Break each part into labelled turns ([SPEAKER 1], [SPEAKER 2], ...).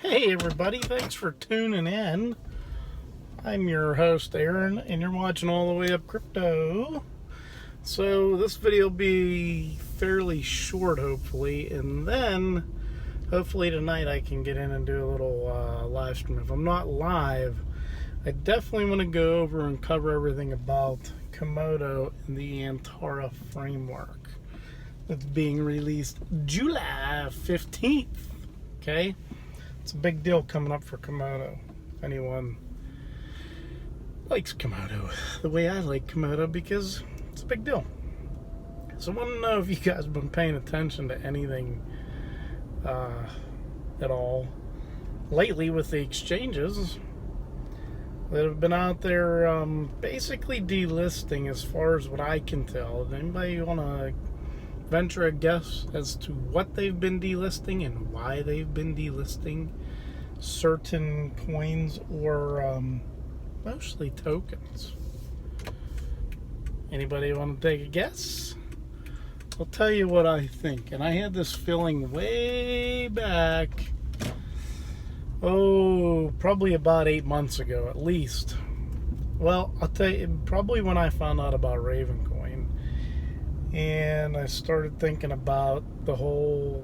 [SPEAKER 1] Hey everybody, thanks for tuning in. I'm your host Aaron, and you're watching All the Way Up Crypto. So this video will be fairly short, hopefully, and then hopefully tonight I can get in and do a little live stream. If I'm not live, I definitely want to go over and cover everything about Komodo and the Antara framework that's being released July 15th. Okay? It's a big deal coming up for Komodo. If anyone likes Komodo the way I like Komodo, because it's a big deal. So I want to know if you guys have been paying attention to anything at all lately with the exchanges that have been out there basically delisting, as far as what I can tell. Does anybody want to venture a guess as to what they've been delisting and why they've been delisting certain coins, or mostly tokens? Anybody want to take a guess? I'll tell you what I think. And I had this feeling way back, probably about 8 months ago at least. Well, I'll tell you, probably when I found out about Ravencoin. And I started thinking about the whole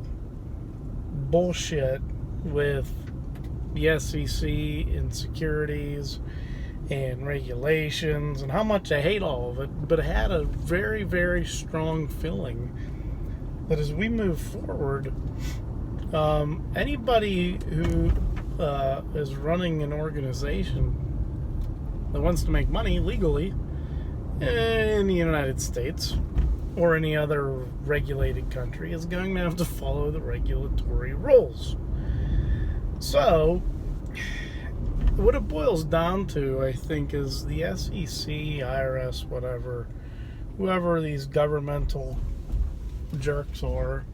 [SPEAKER 1] bullshit with the SEC and securities and regulations, and how much I hate all of it, but I had a very, very strong feeling that as we move forward, anybody who is running an organization that wants to make money legally in the United States or any other regulated country is going to have to follow the regulatory rules. So, what it boils down to, I think, is the SEC, IRS, whatever, whoever these governmental jerks are,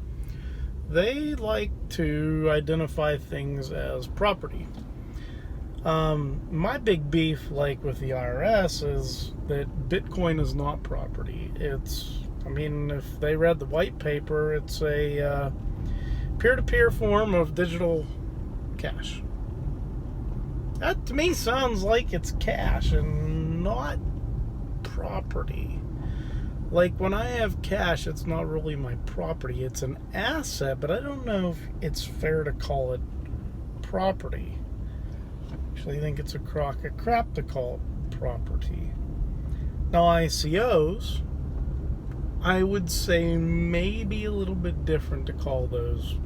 [SPEAKER 1] they like to identify things as property. My big beef, like with the IRS, is that Bitcoin is not property. If they read the white paper, it's a peer-to-peer form of digital cash. That to me sounds like it's cash and not property. Like, when I have cash, it's not really my property. It's an asset, but I don't know if it's fair to call it property. Actually, I think it's a crock of crap to call it property. Now, ICOs, I would say maybe a little bit different to call those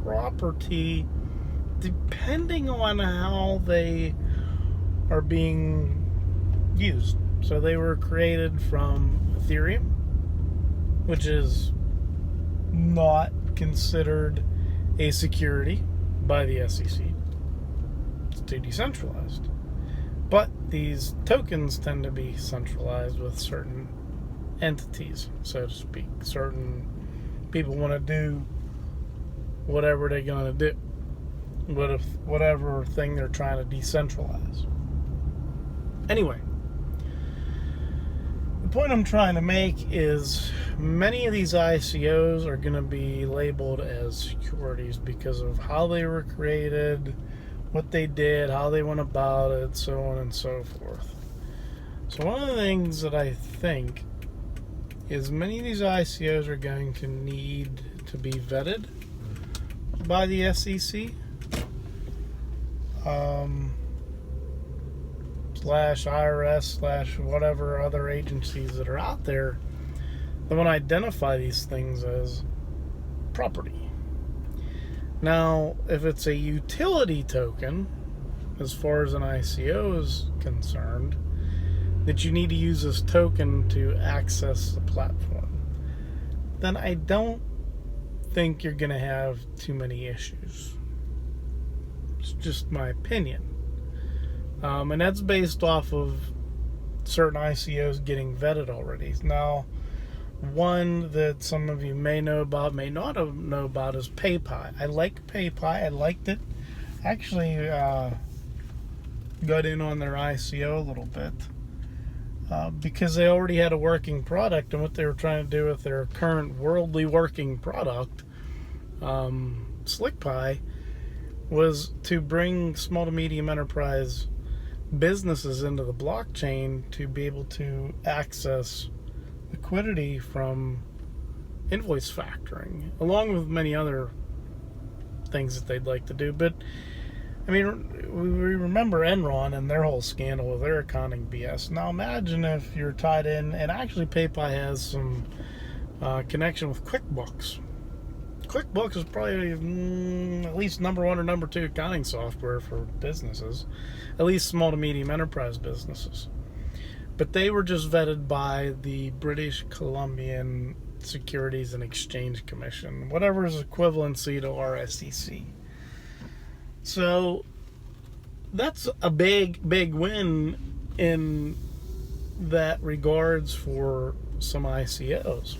[SPEAKER 1] property, depending on how they are being used. So they were created from Ethereum, which is not considered a security by the SEC. It's too decentralized. But these tokens tend to be centralized with certain entities, so to speak. Certain people want to do whatever they're going to do, whatever thing they're trying to decentralize. Anyway, the point I'm trying to make is many of these ICOs are going to be labeled as securities because of how they were created, what they did, how they went about it, so on and so forth. So one of the things that I think is many of these ICOs are going to need to be vetted by the SEC, slash IRS, slash whatever other agencies that are out there that want to identify these things as property. Now, if it's a utility token, as far as an ICO is concerned, that you need to use this token to access the platform, then I don't think you're going to have too many issues. It's just my opinion. And that's based off of certain ICOs getting vetted already. Now, one that some of you may know about, may not know about, is PayPal. I like PayPal. I liked it. Actually, got in on their ICO a little bit. Because they already had a working product, and what they were trying to do with their current worldly working product, SlickPi, was to bring small to medium enterprise businesses into the blockchain to be able to access liquidity from invoice factoring, along with many other things that they'd like to do. But I mean, we remember Enron and their whole scandal with their accounting BS. Now imagine if you're tied in, and actually PayPal has some connection with QuickBooks. QuickBooks is probably at least number one or number two accounting software for businesses, at least small to medium enterprise businesses. But they were just vetted by the British Columbian Securities and Exchange Commission, whatever is equivalency to our SEC. So that's a big win in that regards for some ICOs.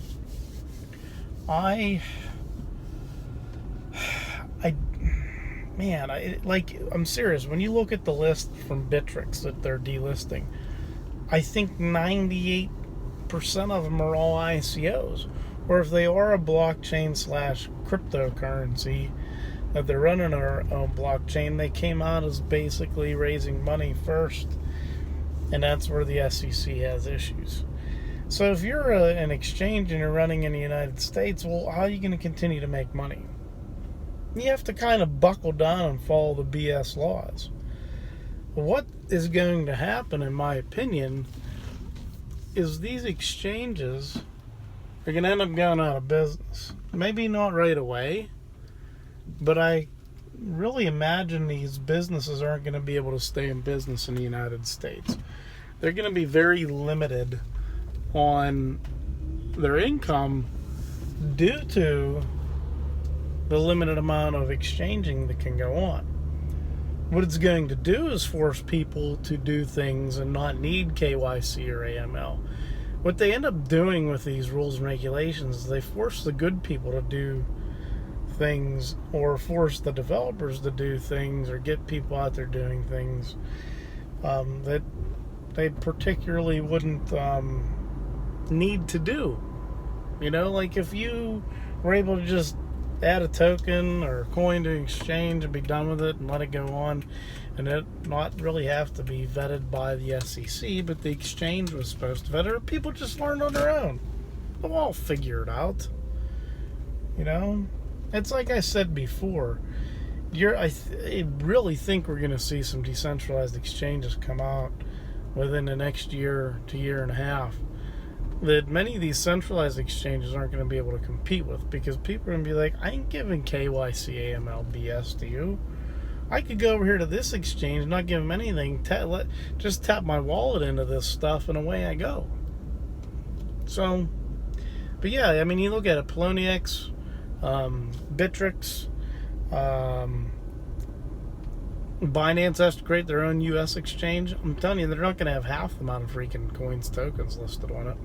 [SPEAKER 1] I'm serious. When you look at the list from Bittrex that they're delisting, I think 98% of them are all ICOs. Or if they are a blockchain / cryptocurrency that they're running our own blockchain, they came out as basically raising money first, and that's where the SEC has issues. So if you're an exchange and you're running in the United States, well, how are you going to continue to make money? You have to kind of buckle down and follow the BS laws. What is going to happen, in my opinion, is these exchanges are going to end up going out of business. Maybe not right away, but I really imagine these businesses aren't going to be able to stay in business in the United States. They're going to be very limited on their income due to the limited amount of exchanging that can go on. What it's going to do is force people to do things and not need KYC or AML. What they end up doing with these rules and regulations is they force the good people to do things, or force the developers to do things, or get people out there doing things that they particularly wouldn't need to do. You know, like if you were able to just add a token or a coin to exchange and be done with it and let it go on, and it not really have to be vetted by the SEC, but the exchange was supposed to vet it, or people just learned on their own. They'll all figure it out. You know? It's like I said before, I really think we're going to see some decentralized exchanges come out within the next year to year and a half that many of these centralized exchanges aren't going to be able to compete with, because people are going to be like, I ain't giving KYC AML BS to you. I could go over here to this exchange, not give them anything, just tap my wallet into this stuff, and away I go. So, but yeah, I mean, you look at it, Poloniex, Bittrex, Binance has to create their own US exchange. I'm telling you, they're not going to have half the amount of freaking coins tokens listed on it.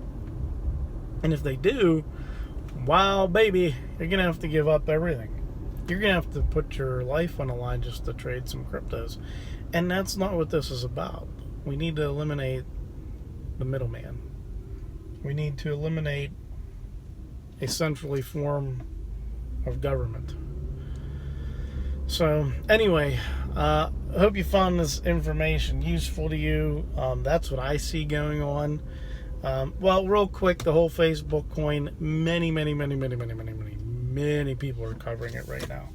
[SPEAKER 1] And if they do, wow, baby, you're going to have to give up everything. You're going to have to put your life on the line just to trade some cryptos. And that's not what this is about. We need to eliminate the middleman. We need to eliminate a centrally form of government. So, anyway, I hope you found this information useful to you. That's what I see going on. Well, real quick, the whole Facebook coin, many people are covering it right now.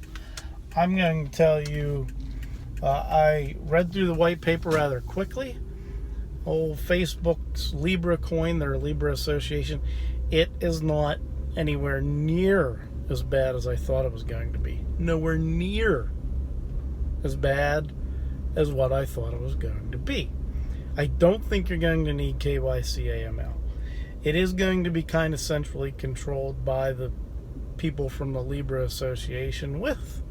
[SPEAKER 1] I'm going to tell you, I read through the white paper rather quickly. Old Facebook's Libra coin, their Libra association, it is not anywhere near as bad as I thought it was going to be. Nowhere near as bad as what I thought it was going to be. I don't think you're going to need KYC AML. It is going to be kind of centrally controlled by the people from the Libra Association, with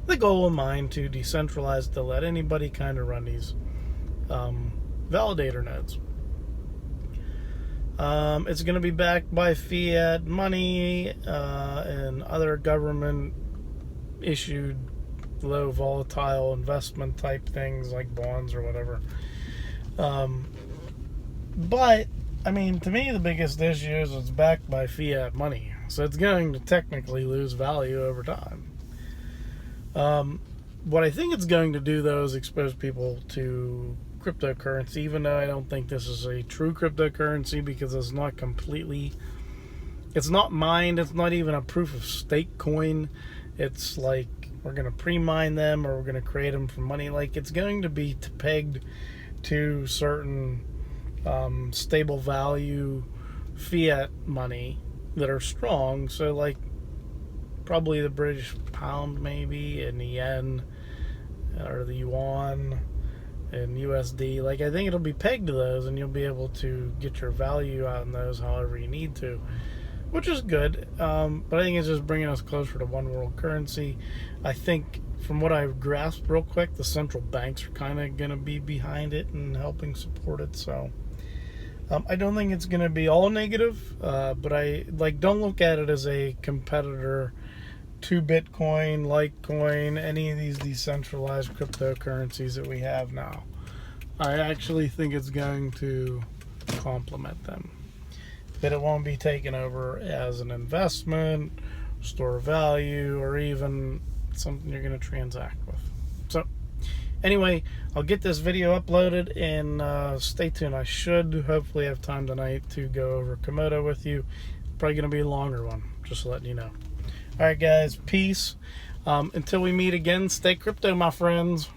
[SPEAKER 1] the goal in mind to decentralize, to let anybody kind of run these validator nodes. It's going to be backed by fiat money and other government issued low volatile investment type things like bonds or whatever. But I mean, to me, the biggest issue is it's backed by fiat money, so it's going to technically lose value over time. what I think it's going to do, though, is expose people to cryptocurrency, even though I don't think this is a true cryptocurrency, because it's not completely, it's not mined, it's not even a proof of stake coin. It's like we're going to pre-mine them, or we're going to create them for money. Like, it's going to be pegged to certain stable value fiat money that are strong. So like probably the British pound, maybe, and the yen, or the yuan and USD. Like, I think it'll be pegged to those, and you'll be able to get your value out in those however you need to, which is good. But I think it's just bringing us closer to one world currency. I think, from what I've grasped real quick, the central banks are kind of going to be behind it and helping support it. So I don't think it's going to be all negative, but I don't look at it as a competitor to Bitcoin, Litecoin, any of these decentralized cryptocurrencies that we have now. I actually think it's going to complement them, that it won't be taken over as an investment, store of value, or even something you're going to transact with. So anyway, I'll get this video uploaded, and stay tuned. I should hopefully have time tonight to go over Komodo with you. Probably going to be a longer one, just letting you know. All right, guys, peace. Until we meet again, stay crypto, my friends.